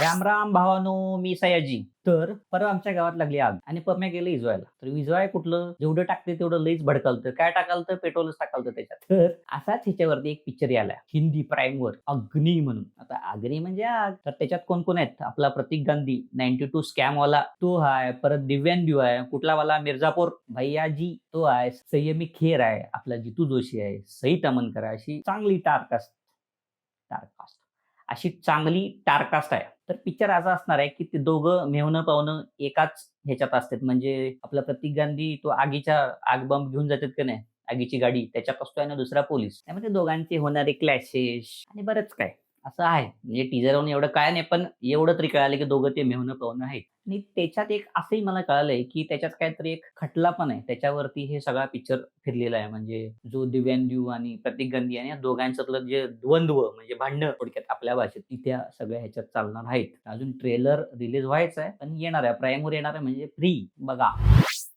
राम राम भावानो, मी सयाजी. तर परवा आमच्या गावात लागली आग आणि पम्या गेलं इजवायला. तर इजवाय कुठलं, जेवढं टाकते तेवढं लईच भडकलतं. काय टाकालतं, पेट्रोलच टाकालतं त्याच्यात. तर असाच ह्याच्यावरती एक पिक्चर आलाय हिंदी प्राईमवर, अग्नी म्हणून. आता अग्नी म्हणजे आग. तर त्याच्यात कोण कोण आहेत? आपला प्रतीक गांधी 92 स्कॅम वाला तो आहे, परत दिव्यांद्यू आहे, कुठला वाला मिर्झापूर भैयाजी तो आहे, संयमी खेर आहे, आपला जितू जोशी आहे, सई तमनकर आहे. अशी चांगली टारकास्ट अशी चांगली टारकास्ट आहे. तर पिक्चर असा असणार आहे की ते दोघं मेव्हणं पावणं एकाच ह्याच्यात असतात. म्हणजे आपला प्रतीक गांधी तो आग बॉम्ब घेऊन जातात का नाही, आगीची गाडी त्याच्यात असतोय ना दुसरा पोलीस. त्यामध्ये दोघांचे होणारे क्लॅशेस आणि बरंच काय असं आहे. म्हणजे टीजरवरून एवढं काय नाही, पण एवढं तरी कळालं की दोघं ते मेव्हणं पावणं आहेत. आणि त्याच्यात एक असंही मला कळालंय की त्याच्यात काहीतरी एक खटला पण आहे. त्याच्यावरती हे सगळा पिक्चर फिरलेला आहे. म्हणजे जो दिव्यांद्यू आणि प्रतीक गांधी आणि या दोघांच्यातलं जे द्वंद्व म्हणजे भांडणं थोडक्यात आपल्या भाषेत, ती त्या सगळ्या ह्याच्यात चालणार आहेत. अजून ट्रेलर रिलीज व्हायचा आहे, पण येणार आहे. प्राईमवर येणार आहे म्हणजे फ्री बघा.